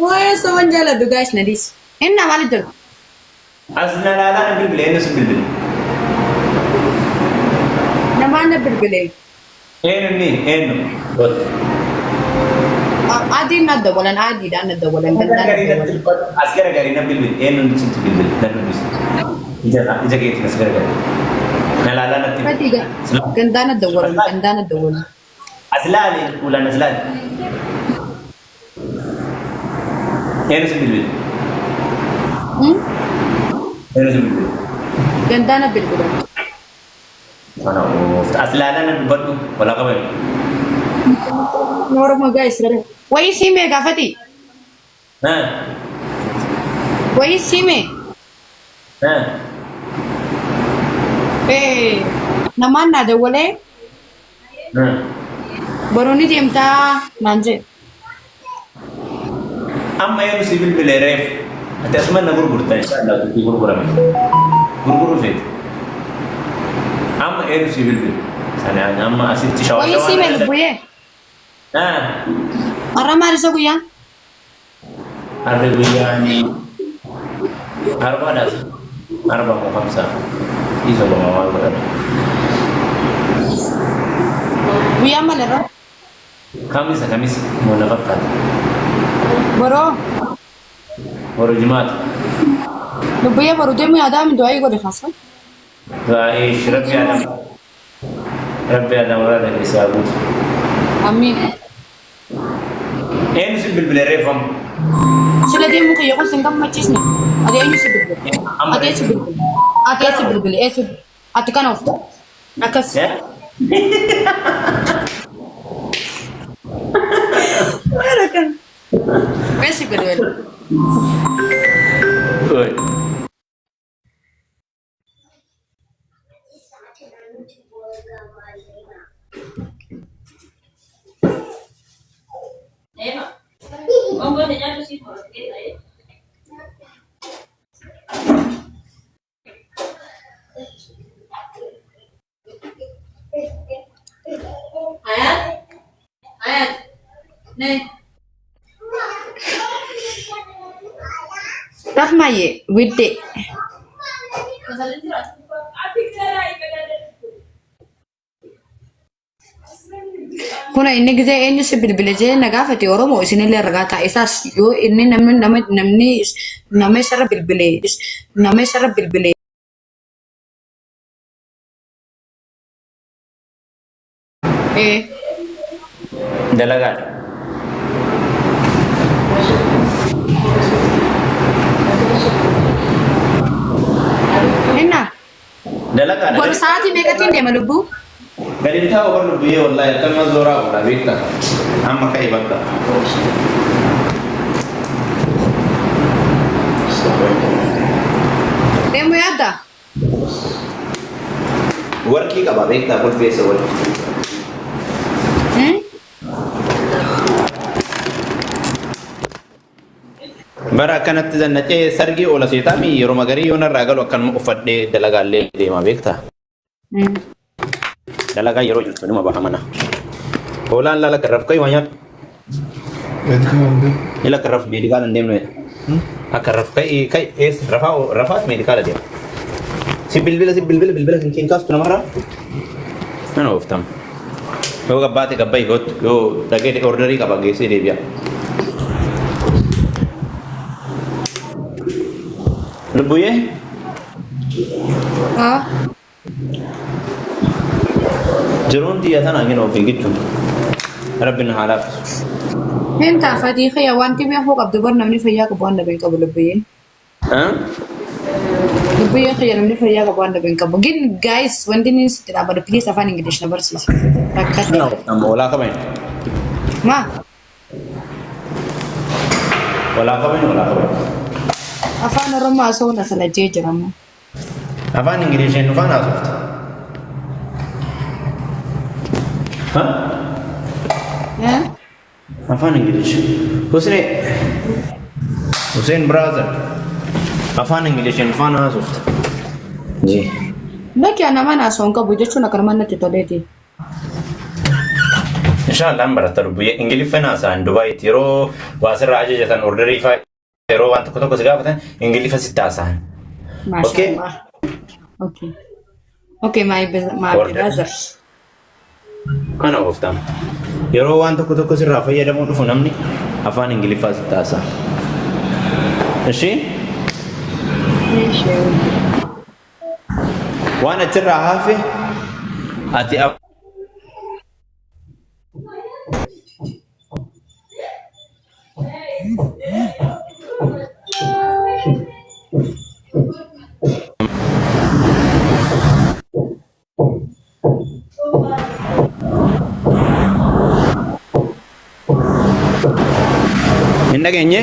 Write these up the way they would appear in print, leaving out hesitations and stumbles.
Wah, semuanya lah tuh guys nadis. Enak malah tuh. أصلا لا لا بالبل إنه بالبل Nama anda berbeda. إنه ني إنه Adi nada bulan adi dan nada bulan dan أسكر قارينا بالبل إنه نسيت بالبل نحن بس إذا كيف نسكر قاري لا لا نتي Ketiga, gendana dawalan, gendana dawalan. أسلالي ولا نسلالي إنه بالبل إنه بالبل Gendana berbeda. أنا أصلا أنا بدو ولا قبل Normal guys, ada. Wah isi me gafati. ها Wah isi me. ها Nama nada boleh. ها Baru ni dia minta nanje. أما يلو سيفيل بالريف أتسمى نقول برتا إن شاء الله تقول برامي بربرو فيت أما يلو سيفيل بال أنا أما أسيت شاور Wah isi me lupuye. Arah mari so kuya. يعني أربعة ناس أربعة وخمسة إذا ما ما ما Kuya malero. خميس منافقات Baru ورجمات lupuye baru dia ada min doa iko deh khasa. فإيش ربي آدم ولد يسابوت Amin. إيه نسيب بالريف هم Sila dia mungkin ya kau singkap macis nih. Ada yang si berbeda. Ada yang si berbeda. Ada yang si berbeda. Ada kan of. Akas. يا Mana kan? Masih berbeda. Good. Ayat. Nih. Tak maye, widde. Kuna inni gize eenyu si bilbile jee nagaafate Oromoo isinillee ragaata isaas yoo inni namni isarra bilbile Dalagan. Enna Dalagan. baru saat ini katin dia malubu Dari tahu perlu biaya wallahi kan mazora wala bita. Amma kai bakka. demo yada Warki ka ba bita pun biasa wala. Bara kanatti zannacee sargii oola seetaami yeroo magarii yoona irraa galu akkanuma uffadhee dalagaallee deema beektaa. Dalagaa yeroo jirtu nima baha mana. Hoolaan laala karraf kai wanyaat. Ila karraf meedikaala hin deemne. Akarraf kai ees rafaat meedikaala deema. Si bilbila kan keen kaastu namarraa. Mana ooftam. Yoo gabbaate gabbai gootu yoo dhagee orderii qaba geessee deebi'a. Lubbuye? Jeroen dia tanah ini openg gitu. Rabbina halaf. Henta fati khaya wanti me ho qabdu bar namni fayya ka banda ben qabul biye. Biye khaya namni fayya ka banda ben qabul. Gin guys wanti ni sitira bar please afan English na bar sis. Rakkat. Nama wala ka main. Ma Wala ka main. afan Oromo aso na sala jejram. Afan English nu fan asoft. Afan English. Hussein brother. Afan English nu fan asoft. Ji. Naki ana mana son ka buje chuna karman na titoleti. inshallah baratta dubbii ingiliffaa isaan Dubai yeroo waasirra ajajatan orderii faa yeroo waan tokko si gaafatan ingiliffa sitti haasa'an. Mashallah. Okay. Okay, my brother. Kana oftaan yeroo waan tokko sirraa fayyadamuu dhufu namni afaan ingiliffaa sitti haasa'a. Ishi? Waan achirraa hafe ati hin dhageenye?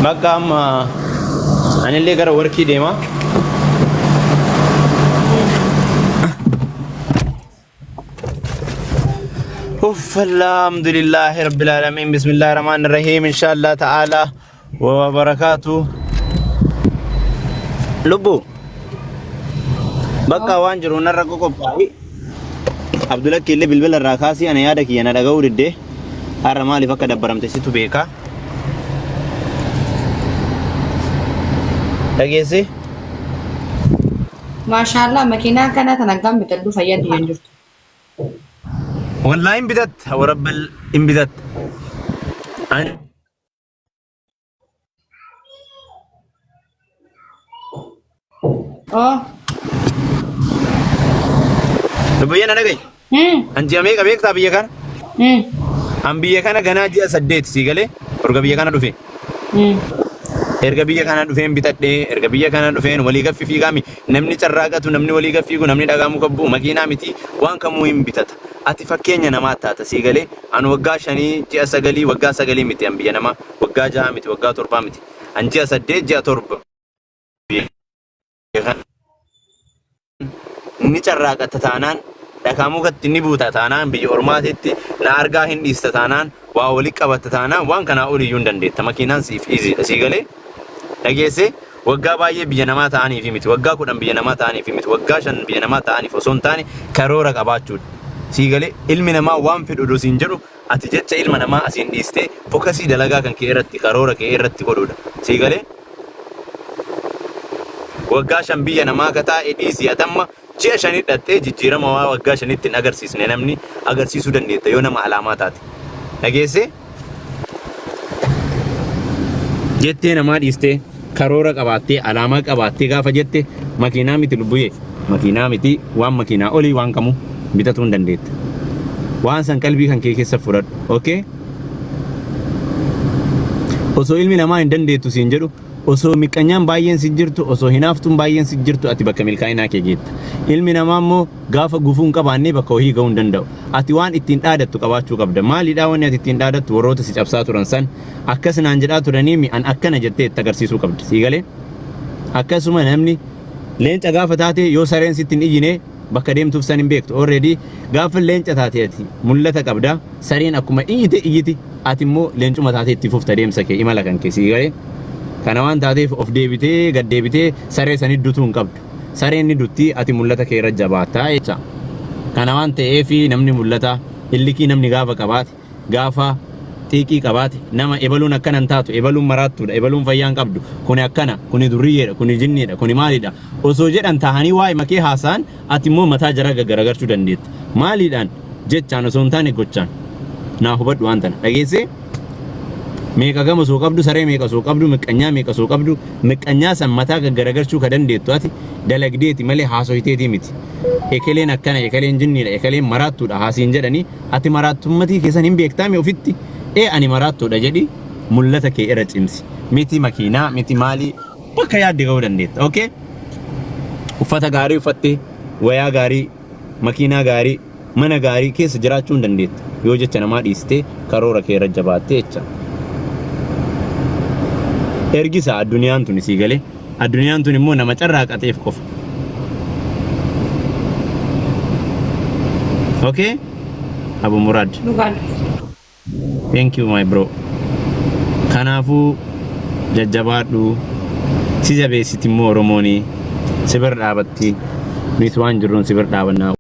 Bakka amma anillee gara warkii deema. Alhamdulillahi rabbil alamin. Bismillahir rahmanir rahim. Inshallah ta'ala wa barakatuh. Lubbu bakka waan jiru narra qophaa'i. Abdullah kille bilbila irraa kaasii ana yaada kiyya na dhaga'uu diddee har'a maaliif akka dabbaramte situ beeka. Dhageesse? Mashallah makiinaa kana tanaggaan bitadhu fayyadu hin jirtu. Wallahi bitat warabbal bitat. Oh. Biyya na dhagaye. Anji amee qabeektaa biyya kana? An biyya kana ganaa ji'a 8 sii galee erga biyya kana dhufe. Erga biyya kana dhufeen bitadhee erga biyya kana dhufeen walii gaffii fiigaami namni carraaqatu namni walii gaffiigu namni dhagaamu qabbu makiinaa miti waan kamuu hin bitata. Ati fakkeenya namaa taata sii galee an waggaa 5 ji'a 9 waggaa 9 miti an biyya namaa waggaa 6 miti waggaa 7 miti an ji'a 8 ji'a 7 ni carraaqata taanaan dhagaamuu gatti ni buuta taanaan biyya ormaatitti na argaa hin dhiista taanaan waa walii qabata taanaan waan kanaa oliyyuu hin dandeetta makiinaan siif iziidha sii galee dhageesse waggaa baay'ee biyya namaa ta'aniif miti waggaa 10 biyya namaa ta'aniif miti waggaa 5 biyya namaa ta'aniif osoo hin taane karoora qabaachuudha sii galee ilmi namaa waan fedhu dosiin jedhu ati jecha ilma namaa asiin dhiistee fokasii dalagaa kan kee irratti karoora kee irratti godhuudha sii galee waggaa 5 biyya namaa kataa dhiisii atamma ji'a 5 hidhattee jijjiirama waa waggaa 5tti hin agarsiisne namni agarsiisuu dandeetta yoo nama alaamaa taate dhageesse jettee namaa dhiistee karoora qabaattee alaamaa qabaattee gaafa jette makiinaa miti lubbuye makiinaa miti waan makiinaa olii waan kamu bitatuu hin dandeetta waan san qalbii kan kee keessa fudhadhu okay osoo ilmi namaa hin dandeettu siin jedhu osoo miqqanyaan baay'een si jirtu osoo hinaaftuun baay'een si jirtu ati bakka milkaa'inaa kee geetta ilmi namaa immoo gaafa gufuun qabaannee bakka hojii ga'uu hin danda'u ati waan ittiin dhaadattu qabaachuu qabda maalidhaa wanni ati ittiin dhaadattu warroota si cabsaa turan san akkas naan jedhaa turanii mi'an akkana jettee itti agarsiisuu qabdi sii galee akkasuma namni leenca gaafa taate yoo sareen sitti hin iyyine bakka deemtuuf san hin beektu already gaafa leenca taate ati mul'ata qabda sareen akkuma iyyiti ati immoo leencuma taate itti fufta deemsa kee imala kan kee sii galee kana waan taateef of deebitee gad deebitee saree san hiddutuu hin qabdu sareen ni dutti ati mul'ata kee irra jabaattaa jecha kana waan ta'eef namni mul'ata illikii namni gaafa qabaate gaafa xiiqii qabaate nama ebaluun akkanan taatu ebaluun maraattuudha ebaluun fayyaan qabdu kuni akkana kuni durriyyeedha kuni jinniidha kuni maalidha osoo jedhan tahanii waa'ee makee haasaan ati immoo mataa jara gaggaragarchuu dandeetta maaliidhaan jechaan osoo hin taane gochaan naa hubadhu waan tana dhageessee meeqa gama soo qabdu saree meeqa soo qabdu miqqanyaa meeqa soo qabdu miqqanyaa san mataa gaggaragarchuu ka dandeettu ati dalagdeeti malee haasoyteetii miti ekeleen akkana ekeleen jinniidha ekeleen maraattuudha haasiin jedhanii ati maraattummatii keessan hin beektaame ofitti ani maraattuudha jedhi mul'ata kee irra cimsi miti makiinaa miti maalii bakka yaadde ga'uu dandeetta okay uffata gaarii uffattee wayaa gaarii makiinaa gaarii mana gaarii keessa jiraachuu hin dandeetta yoo jecha namaa dhiistee karoora kee irra jabaattee jecha ergisa addunyaan tun sii galee addunyaan tun immoo nama carraaqateef qofa okay Abu Murad thank you my bro Kanaafuu jajjabaadhu si jabeessiti immoo Oromoonii si bira dhaabatti nuti waan jirruun si bira dhaabannaa.